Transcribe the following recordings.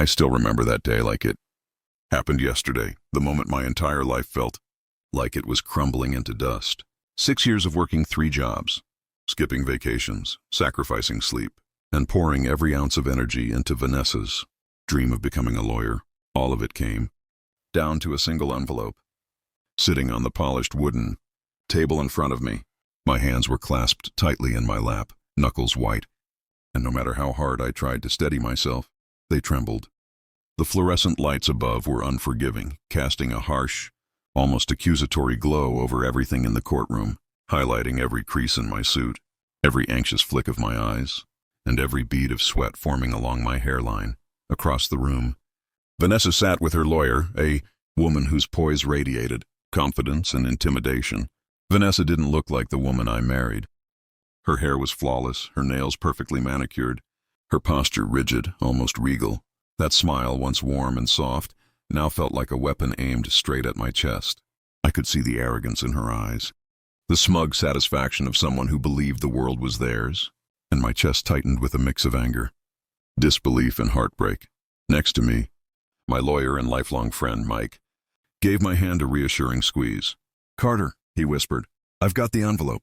I still remember that day like it happened yesterday, the moment my entire life felt like it was crumbling into dust. 6 years of working 3 jobs, skipping vacations, sacrificing sleep, and pouring every ounce of energy into Vanessa's dream of becoming a lawyer. All of it came down to a single envelope, sitting on the polished wooden table in front of me. My hands were clasped tightly in my lap, knuckles white, and no matter how hard I tried to steady myself, they trembled. The fluorescent lights above were unforgiving, casting a harsh, almost accusatory glow over everything in the courtroom, highlighting every crease in my suit, every anxious flick of my eyes, and every bead of sweat forming along my hairline. Across the room, Vanessa sat with her lawyer, a woman whose poise radiated confidence and intimidation. Vanessa didn't look like the woman I married. Her hair was flawless, her nails perfectly manicured, her posture rigid, almost regal. That smile, once warm and soft, now felt like a weapon aimed straight at my chest. I could see the arrogance in her eyes, the smug satisfaction of someone who believed the world was theirs, and my chest tightened with a mix of anger, disbelief, and heartbreak. Next to me, my lawyer and lifelong friend, Mike, gave my hand a reassuring squeeze. "Carter," he whispered, "I've got the envelope.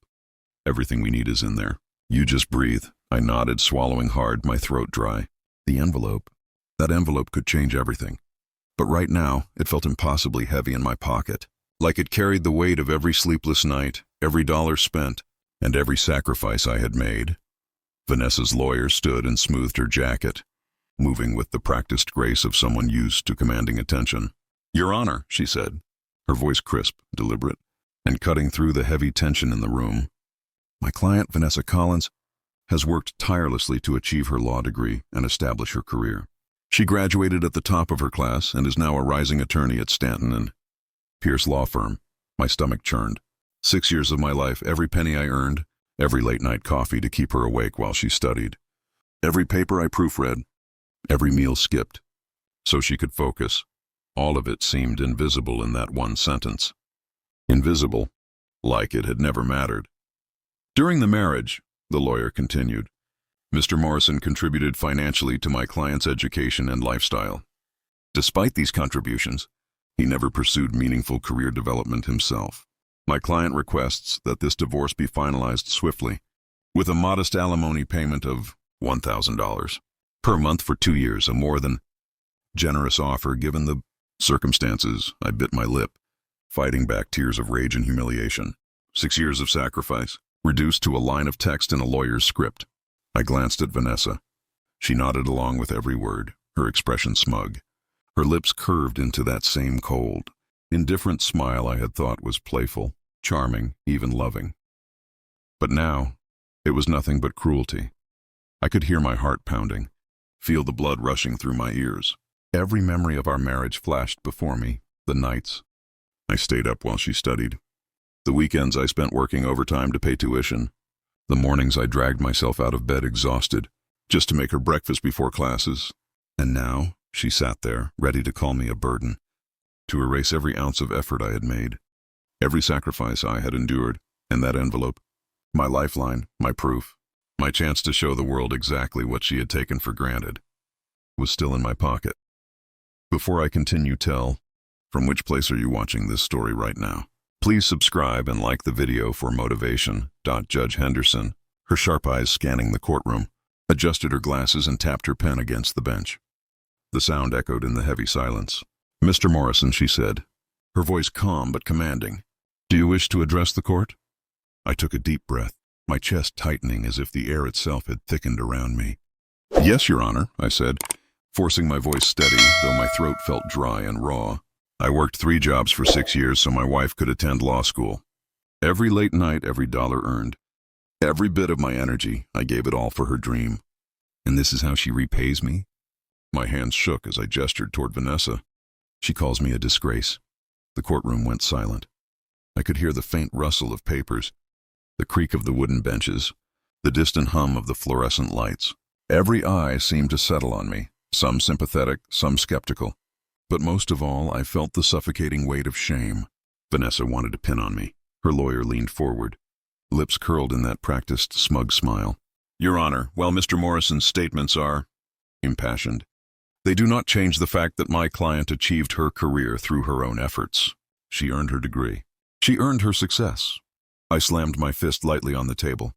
Everything we need is in there. You just breathe." I nodded, swallowing hard, my throat dry. The envelope. That envelope could change everything. But right now, it felt impossibly heavy in my pocket, like it carried the weight of every sleepless night, every dollar spent, and every sacrifice I had made. Vanessa's lawyer stood and smoothed her jacket, moving with the practiced grace of someone used to commanding attention. "Your Honor," she said, her voice crisp, deliberate, and cutting through the heavy tension in the room. "My client, Vanessa Collins, has worked tirelessly to achieve her law degree and establish her career. She graduated at the top of her class and is now a rising attorney at Stanton and Pierce Law Firm." My stomach churned. 6 years of my life, every penny I earned, every late-night coffee to keep her awake while she studied, every paper I proofread, every meal skipped, so she could focus. All of it seemed invisible in that one sentence. Invisible, like it had never mattered. "During the marriage," the lawyer continued, "Mr. Morrison contributed financially to my client's education and lifestyle. Despite these contributions, he never pursued meaningful career development himself. My client requests that this divorce be finalized swiftly, with a modest alimony payment of $1,000 per month for 2 years, a more than generous offer given the circumstances." I bit my lip, fighting back tears of rage and humiliation. 6 years of sacrifice, reduced to a line of text in a lawyer's script. I glanced at Vanessa. She nodded along with every word, her expression smug. Her lips curved into that same cold, indifferent smile I had thought was playful, charming, even loving. But now, it was nothing but cruelty. I could hear my heart pounding, feel the blood rushing through my ears. Every memory of our marriage flashed before me, the nights I stayed up while she studied, the weekends I spent working overtime to pay tuition, the mornings I dragged myself out of bed exhausted, just to make her breakfast before classes. And now, she sat there, ready to call me a burden, to erase every ounce of effort I had made, every sacrifice I had endured, and that envelope, my lifeline, my proof, my chance to show the world exactly what she had taken for granted, was still in my pocket. Before I continue, from which place are you watching this story right now? Please subscribe and like the video for motivation. Judge Henderson, her sharp eyes scanning the courtroom, adjusted her glasses and tapped her pen against the bench. The sound echoed in the heavy silence. "Mr. Morrison," she said, her voice calm but commanding, "do you wish to address the court?" I took a deep breath, my chest tightening as if the air itself had thickened around me. "Yes, Your Honor," I said, forcing my voice steady, though my throat felt dry and raw. "I worked 3 jobs for 6 years so my wife could attend law school. Every late night, every dollar earned, every bit of my energy, I gave it all for her dream. And this is how she repays me?" My hands shook as I gestured toward Vanessa. "She calls me a disgrace." The courtroom went silent. I could hear the faint rustle of papers, the creak of the wooden benches, the distant hum of the fluorescent lights. Every eye seemed to settle on me, some sympathetic, some skeptical. But most of all, I felt the suffocating weight of shame. Vanessa wanted to pin on me. Her lawyer leaned forward, lips curled in that practiced, smug smile. "Your Honor, while Mr. Morrison's statements are impassioned, They do not change the fact that my client achieved her career through her own efforts. She earned her degree. She earned her success. I slammed my fist lightly on the table,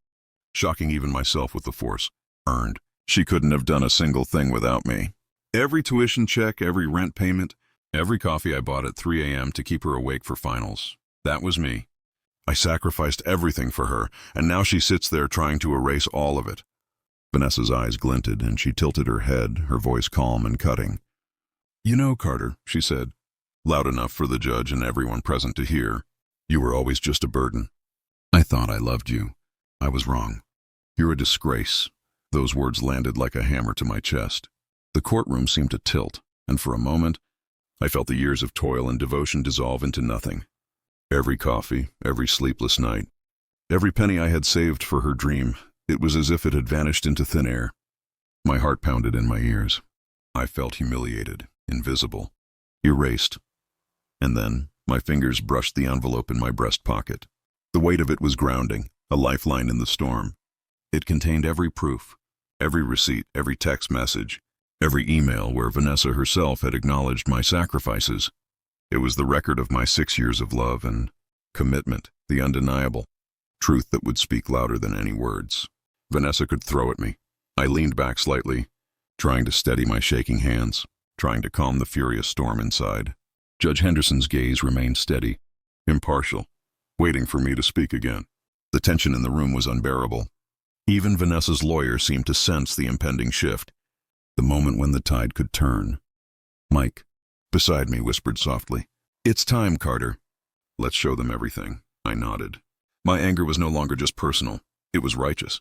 shocking even myself with the force. Earned. She couldn't have done a single thing without me. Every tuition check, every rent payment, every coffee I bought at 3 a.m. to keep her awake for finals. That was me. I sacrificed everything for her, and now she sits there trying to erase all of it. Vanessa's eyes glinted, and she tilted her head, her voice calm and cutting. "You know, Carter," she said, loud enough for the judge and everyone present to hear, "you were always just a burden. I thought I loved you. I was wrong. You're a disgrace." Those words landed like a hammer to my chest. The courtroom seemed to tilt, and for a moment, I felt the years of toil and devotion dissolve into nothing. Every coffee, every sleepless night, every penny I had saved for her dream, it was as if it had vanished into thin air. My heart pounded in my ears. I felt humiliated, invisible, erased. And then, my fingers brushed the envelope in my breast pocket. The weight of it was grounding, a lifeline in the storm. It contained every proof, every receipt, every text message, every email where Vanessa herself had acknowledged my sacrifices. It was the record of my 6 years of love and commitment, the undeniable truth that would speak louder than any words. Vanessa could throw at me. I leaned back slightly, trying to steady my shaking hands, trying to calm the furious storm inside. Judge Henderson's gaze remained steady, impartial, waiting for me to speak again. The tension in the room was unbearable. Even Vanessa's lawyer seemed to sense the impending shift, the moment when the tide could turn. Mike, beside me, whispered softly, "It's time, Carter." "Let's show them everything," I nodded. My anger was no longer just personal. It was righteous.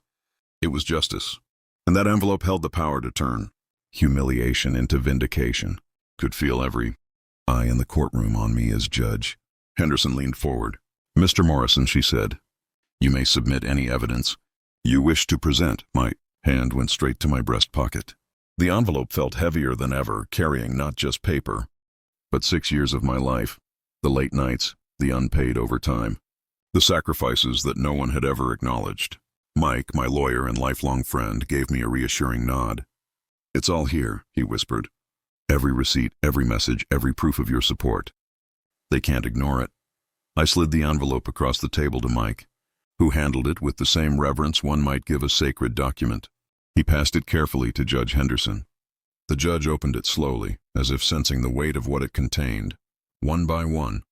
It was justice. And that envelope held the power to turn humiliation into vindication. Could feel every eye in the courtroom on me as judge. Henderson leaned forward. "Mr. Morrison," she said, "you may submit any evidence you wish to present." My hand went straight to my breast pocket. The envelope felt heavier than ever, carrying not just paper, but 6 years of my life, the late nights, the unpaid overtime, the sacrifices that no one had ever acknowledged. Mike, my lawyer and lifelong friend, gave me a reassuring nod. "It's all here," he whispered. "Every receipt, every message, every proof of your support. They can't ignore it." I slid the envelope across the table to Mike, who handled it with the same reverence one might give a sacred document. He passed it carefully to Judge Henderson. The judge opened it slowly, as if sensing the weight of what it contained. One by one,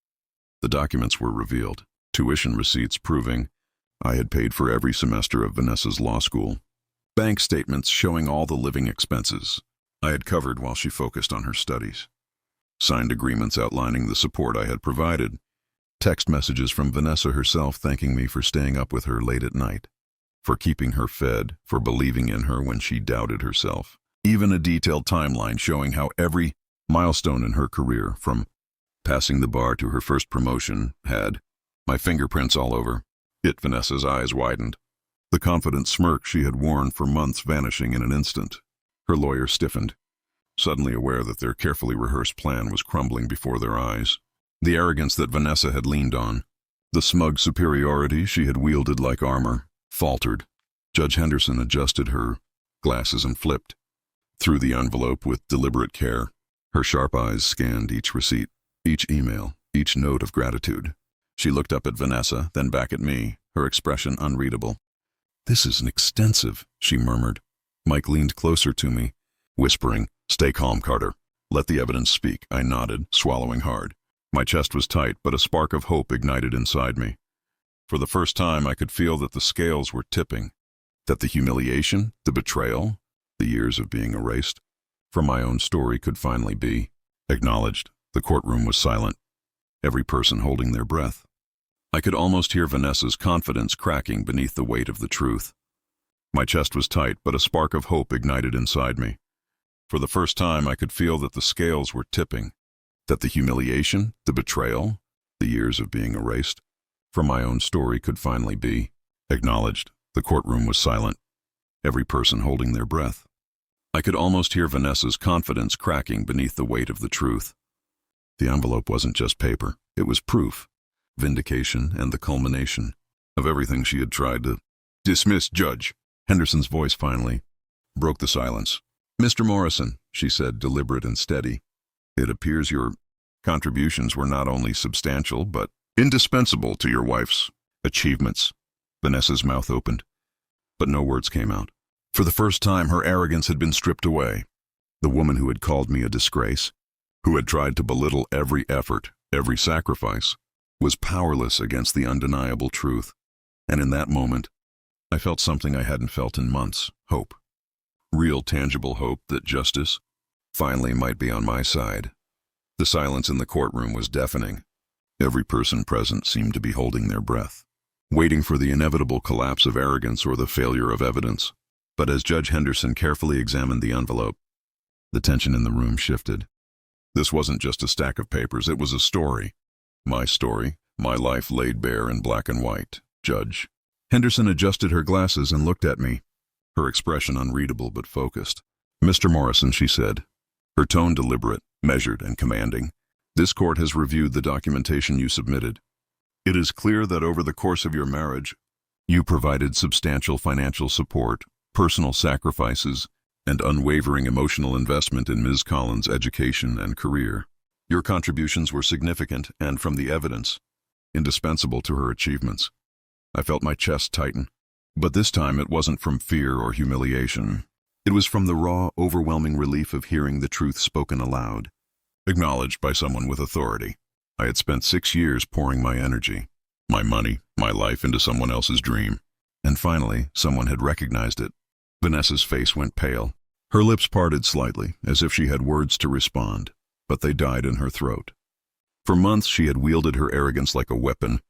the documents were revealed. Tuition receipts proving I had paid for every semester of Vanessa's law school. Bank statements showing all the living expenses I had covered while she focused on her studies. Signed agreements outlining the support I had provided. Text messages from Vanessa herself thanking me for staying up with her late at night, for keeping her fed, for believing in her when she doubted herself. Even a detailed timeline showing how every milestone in her career, from passing the bar to her first promotion, had my fingerprints all over it. Vanessa's eyes widened, the confident smirk she had worn for months vanishing in an instant. Her lawyer stiffened, suddenly aware that their carefully rehearsed plan was crumbling before their eyes. The arrogance that Vanessa had leaned on, the smug superiority she had wielded like armor, faltered. Judge Henderson adjusted her glasses and flipped through the envelope with deliberate care. Her sharp eyes scanned each receipt, each email, each note of gratitude. She looked up at Vanessa, then back at me, her expression unreadable. "This is extensive," she murmured. Mike leaned closer to me, whispering, "Stay calm, Carter. Let the evidence speak." I nodded, swallowing hard. My chest was tight, but a spark of hope ignited inside me. For the first time, I could feel that the scales were tipping, that the humiliation, the betrayal, the years of being erased from my own story could finally be acknowledged. The courtroom was silent, every person holding their breath. I could almost hear Vanessa's confidence cracking beneath the weight of the truth. My chest was tight, but a spark of hope ignited inside me. For the first time, I could feel that the scales were tipping, that the humiliation, the betrayal, the years of being erased from my own story could finally be acknowledged. The courtroom was silent, every person holding their breath. I could almost hear Vanessa's confidence cracking beneath the weight of the truth. The envelope wasn't just paper, it was proof, vindication, and the culmination of everything she had tried to dismiss. "Judge." Henderson's voice finally broke the silence. "Mr. Morrison," she said, deliberate and steady, "it appears your contributions were not only substantial, but indispensable to your wife's achievements." Vanessa's mouth opened, but no words came out. For the first time, her arrogance had been stripped away. The woman who had called me a disgrace, who had tried to belittle every effort, every sacrifice, was powerless against the undeniable truth. And in that moment, I felt something I hadn't felt in months: hope. Real, tangible hope that justice finally might be on my side. The silence in the courtroom was deafening. Every person present seemed to be holding their breath, waiting for the inevitable collapse of arrogance or the failure of evidence. But as Judge Henderson carefully examined the envelope, the tension in the room shifted. This wasn't just a stack of papers, it was a story. My story, my life laid bare in black and white. Judge Henderson adjusted her glasses and looked at me, her expression unreadable but focused. "Mr. Morrison," she said, her tone deliberate, measured, and commanding, "this court has reviewed the documentation you submitted. It is clear that over the course of your marriage, you provided substantial financial support, personal sacrifices, and unwavering emotional investment in Ms. Collins' education and career. Your contributions were significant and, from the evidence, indispensable to her achievements." I felt my chest tighten. But this time it wasn't from fear or humiliation. It was from the raw, overwhelming relief of hearing the truth spoken aloud, acknowledged by someone with authority. I had spent 6 years pouring my energy, my money, my life into someone else's dream. And finally, someone had recognized it. Vanessa's face went pale. Her lips parted slightly, as if she had words to respond, but they died in her throat. For months she had wielded her arrogance like a weapon,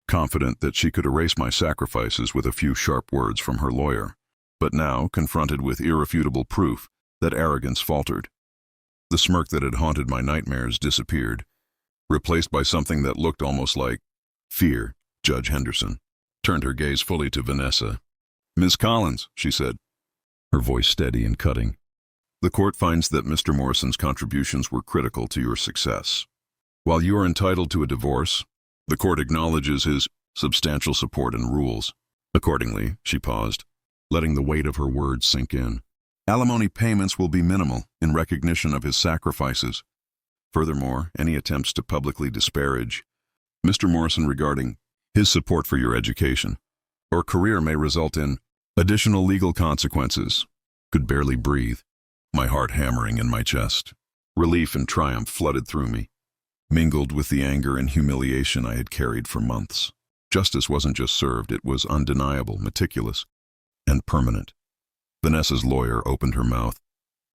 confident that she could erase my sacrifices with a few sharp words from her lawyer. But now, confronted with irrefutable proof, that arrogance faltered. The smirk that had haunted my nightmares disappeared, replaced by something that looked almost like fear. Judge Henderson turned her gaze fully to Vanessa. "Ms. Collins," she said, her voice steady and cutting, "the court finds that Mr. Morrison's contributions were critical to your success. While you are entitled to a divorce, the court acknowledges his substantial support and rules. Accordingly," she paused, letting the weight of her words sink in, "alimony payments will be minimal in recognition of his sacrifices. Furthermore, any attempts to publicly disparage Mr. Morrison regarding his support for your education or career may result in additional legal consequences." Could barely breathe, my heart hammering in my chest. Relief and triumph flooded through me, mingled with the anger and humiliation I had carried for months. Justice wasn't just served, it was undeniable, meticulous, and permanent. Vanessa's lawyer opened her mouth,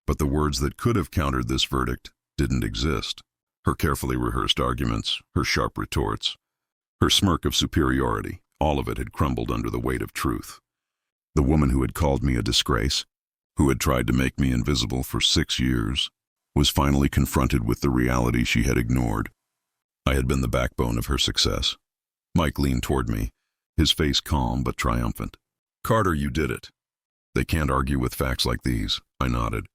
but the words that could have countered this verdict didn't exist. Her carefully rehearsed arguments, her sharp retorts, her smirk of superiority, all of it had crumbled under the weight of truth. The woman who had called me a disgrace, who had tried to make me invisible for 6 years, was finally confronted with the reality she had ignored. I had been the backbone of her success. Mike leaned toward me, his face calm but triumphant. "Carter, you did it." "They can't argue with facts like these," I nodded,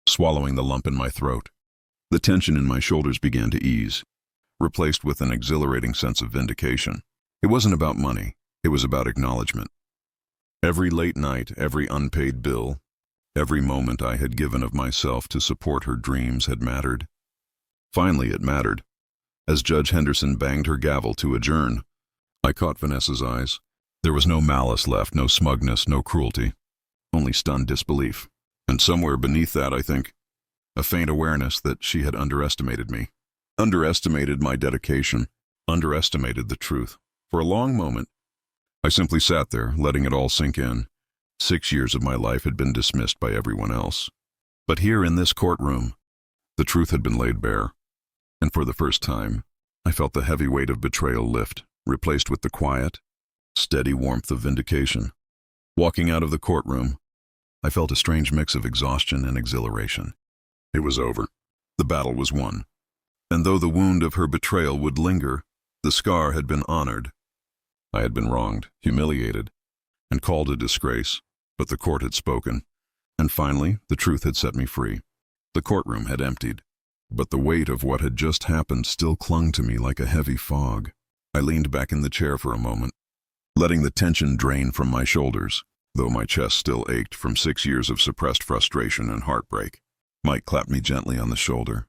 swallowing the lump in my throat. The tension in my shoulders began to ease, replaced with an exhilarating sense of vindication. It wasn't about money, it was about acknowledgement. Every late night, every unpaid bill, every moment I had given of myself to support her dreams had mattered. Finally, it mattered. As Judge Henderson banged her gavel to adjourn, I caught Vanessa's eyes. There was no malice left, no smugness, no cruelty, only stunned disbelief. And somewhere beneath that, I think, a faint awareness that she had underestimated me, underestimated my dedication, underestimated the truth. For a long moment, I simply sat there, letting it all sink in. 6 years of my life had been dismissed by everyone else. But here in this courtroom, the truth had been laid bare. And for the first time, I felt the heavy weight of betrayal lift, replaced with the quiet, steady warmth of vindication. Walking out of the courtroom, I felt a strange mix of exhaustion and exhilaration. It was over. The battle was won. And though the wound of her betrayal would linger, the scar had been honored. I had been wronged, humiliated, and called a disgrace, but the court had spoken. And finally, the truth had set me free. The courtroom had emptied, but the weight of what had just happened still clung to me like a heavy fog. I leaned back in the chair for a moment, letting the tension drain from my shoulders. though my chest still ached from 6 years of suppressed frustration and heartbreak. Mike clapped me gently on the shoulder.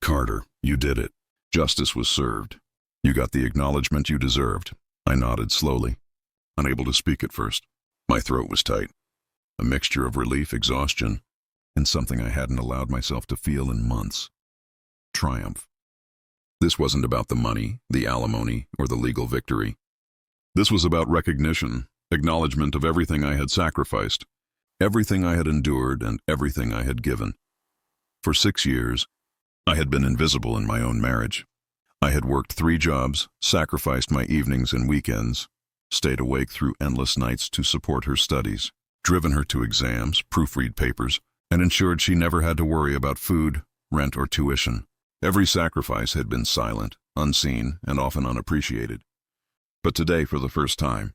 "Carter, you did it. Justice was served. You got the acknowledgement you deserved." I nodded slowly, unable to speak at first. My throat was tight, a mixture of relief, exhaustion, and something I hadn't allowed myself to feel in months. Triumph. This wasn't about the money, the alimony, or the legal victory. This was about recognition, acknowledgement of everything I had sacrificed, everything I had endured, and everything I had given. For 6 years, I had been invisible in my own marriage. I had worked 3 jobs, sacrificed my evenings and weekends, stayed awake through endless nights to support her studies, driven her to exams, proofread papers, and ensured she never had to worry about food, rent, or tuition. Every sacrifice had been silent, unseen, and often unappreciated. But today, for the first time,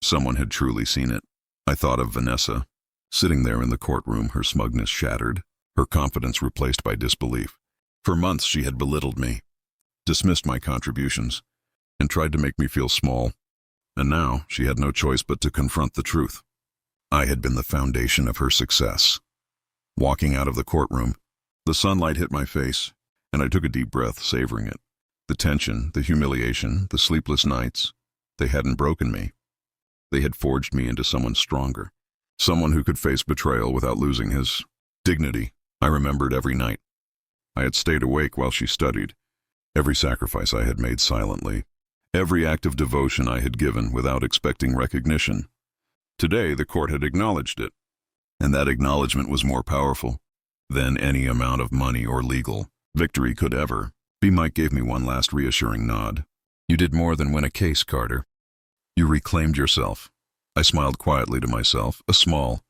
someone had truly seen it. I thought of Vanessa, sitting there in the courtroom, her smugness shattered, her confidence replaced by disbelief. For months she had belittled me, dismissed my contributions, and tried to make me feel small. And now she had no choice but to confront the truth. I had been the foundation of her success. Walking out of the courtroom, the sunlight hit my face, and I took a deep breath, savoring it. The tension, the humiliation, the sleepless nights, they hadn't broken me. They had forged me into someone stronger, someone who could face betrayal without losing his dignity. I remembered every night I had stayed awake while she studied, every sacrifice I had made silently, every act of devotion I had given without expecting recognition. Today, the court had acknowledged it, and that acknowledgement was more powerful than any amount of money or legal victory could ever be. Mike gave me one last reassuring nod. "You did more than win a case, Carter. You reclaimed yourself." I smiled quietly to myself, a small,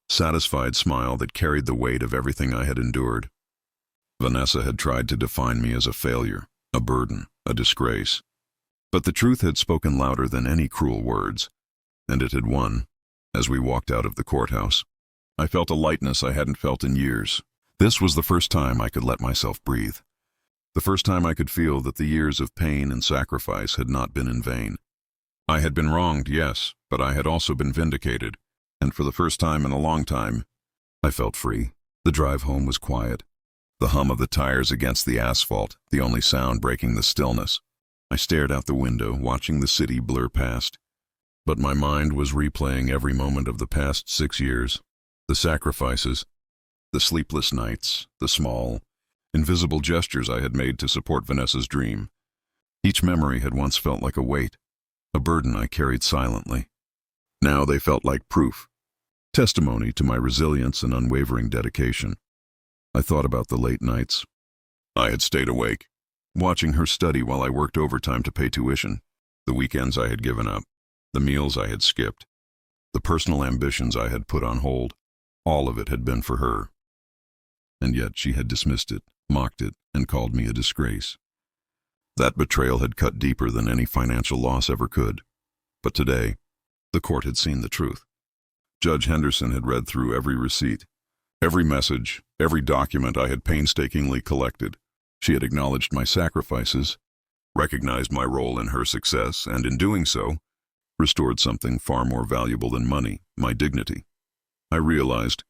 satisfied smile that carried the weight of everything I had endured. Vanessa had tried to define me as a failure, a burden, a disgrace. But the truth had spoken louder than any cruel words, and it had won. As we walked out of the courthouse, I felt a lightness I hadn't felt in years. This was the first time I could let myself breathe. The first time I could feel that the years of pain and sacrifice had not been in vain. I had been wronged, yes, but I had also been vindicated, and for the first time in a long time, I felt free. The drive home was quiet. The hum of the tires against the asphalt, the only sound breaking the stillness. I stared out the window, watching the city blur past. But my mind was replaying every moment of the past 6 years. The sacrifices, the sleepless nights, the small, invisible gestures I had made to support Vanessa's dream. Each memory had once felt like a weight, a burden I carried silently. Now they felt like proof, testimony to my resilience and unwavering dedication. I thought about the late nights I had stayed awake, watching her study while I worked overtime to pay tuition, the weekends I had given up, the meals I had skipped, the personal ambitions I had put on hold. All of it had been for her. And yet she had dismissed it, mocked it, and called me a disgrace. That betrayal had cut deeper than any financial loss ever could. But today, the court had seen the truth. Judge Henderson had read through every receipt, every message, every document I had painstakingly collected. She had acknowledged my sacrifices, recognized my role in her success, and in doing so, restored something far more valuable than money, my dignity. I realized,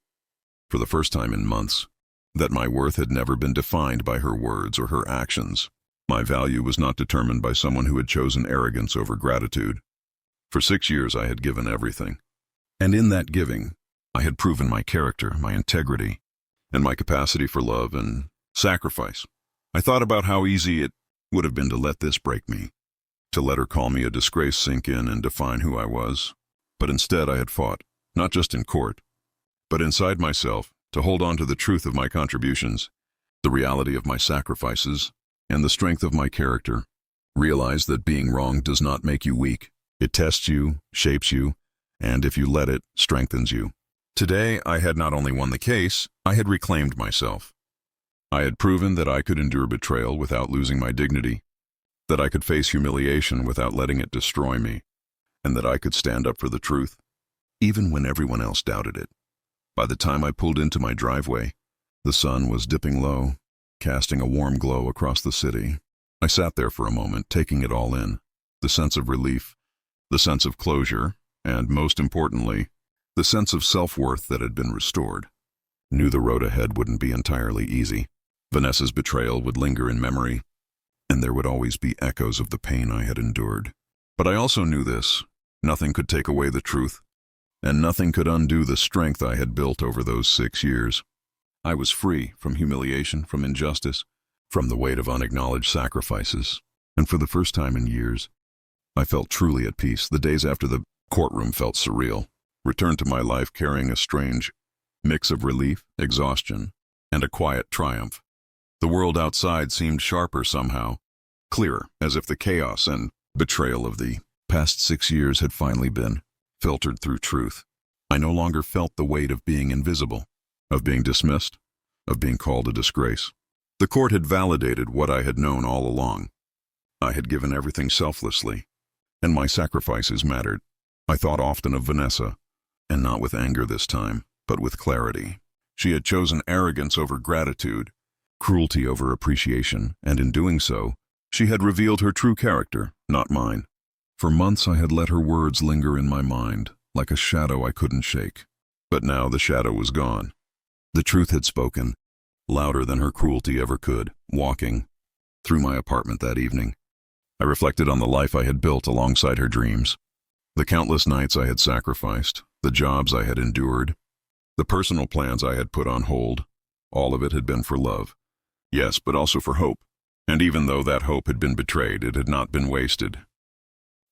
for the first time in months, that my worth had never been defined by her words or her actions. My value was not determined by someone who had chosen arrogance over gratitude. For 6 years I had given everything. And in that giving, I had proven my character, my integrity, and my capacity for love and sacrifice. I thought about how easy it would have been to let this break me, to let her call me a disgrace sink in and define who I was. But instead I had fought, not just in court, but inside myself, to hold on to the truth of my contributions, the reality of my sacrifices, and the strength of my character. Realize that being wrong does not make you weak. It tests you, shapes you, and if you let it, strengthens you. Today, I had not only won the case, I had reclaimed myself. I had proven that I could endure betrayal without losing my dignity, that I could face humiliation without letting it destroy me, and that I could stand up for the truth, even when everyone else doubted it. By the time I pulled into my driveway, the sun was dipping low, casting a warm glow across the city. I sat there for a moment, taking it all in, the sense of relief, the sense of closure, and most importantly, the sense of self-worth that had been restored. Knew the road ahead wouldn't be entirely easy. Vanessa's betrayal would linger in memory, and there would always be echoes of the pain I had endured. But I also knew this: nothing could take away the truth, and nothing could undo the strength I had built over those 6 years. I was free from humiliation, from injustice, from the weight of unacknowledged sacrifices. And for the first time in years, I felt truly at peace. The days after the courtroom felt surreal. Returned to my life carrying a strange mix of relief, exhaustion, and a quiet triumph. The world outside seemed sharper somehow, clearer, as if the chaos and betrayal of the past 6 years had finally been filtered through truth. I no longer felt the weight of being invisible, of being dismissed, of being called a disgrace. The court had validated what I had known all along. I had given everything selflessly, and my sacrifices mattered. I thought often of Vanessa, and not with anger this time, but with clarity. She had chosen arrogance over gratitude, cruelty over appreciation, and in doing so, she had revealed her true character, not mine. For months I had let her words linger in my mind, like a shadow I couldn't shake. But now the shadow was gone. The truth had spoken, louder than her cruelty ever could. Walking through my apartment that evening, I reflected on the life I had built alongside her dreams. The countless nights I had sacrificed, the jobs I had endured, the personal plans I had put on hold. All of it had been for love. Yes, but also for hope. And even though that hope had been betrayed, it had not been wasted.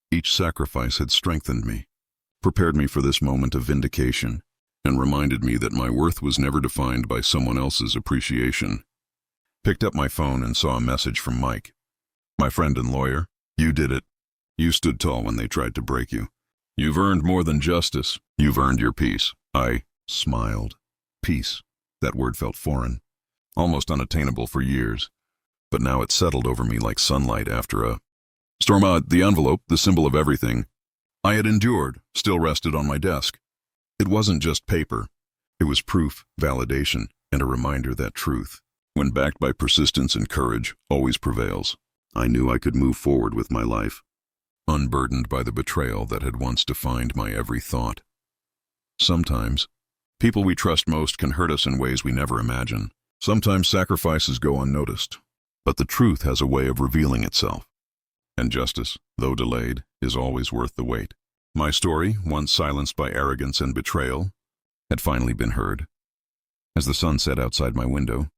Each sacrifice had strengthened me, prepared me for this moment of vindication, and reminded me that my worth was never defined by someone else's appreciation. Picked up my phone and saw a message from Mike. My friend and lawyer. You did it. You stood tall when they tried to break you. You've earned more than justice. You've earned your peace. I smiled. Peace. That word felt foreign, almost unattainable for years. But now it settled over me like sunlight after a storm. The envelope, the symbol of everything I had endured, still rested on my desk. It wasn't just paper. It was proof, validation, and a reminder that truth, when backed by persistence and courage, always prevails. I knew I could move forward with my life, unburdened by the betrayal that had once defined my every thought. Sometimes, people we trust most can hurt us in ways we never imagine. Sometimes sacrifices go unnoticed, but the truth has a way of revealing itself. And justice, though delayed, is always worth the wait. My story, once silenced by arrogance and betrayal, had finally been heard. As the sun set outside my window,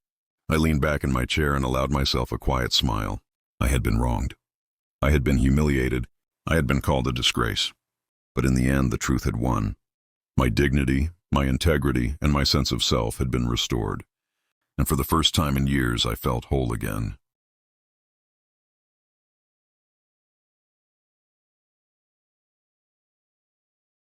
I leaned back in my chair and allowed myself a quiet smile. I had been wronged. I had been humiliated. I had been called a disgrace. But in the end, the truth had won. My dignity, my integrity, and my sense of self had been restored. And for the first time in years, I felt whole again.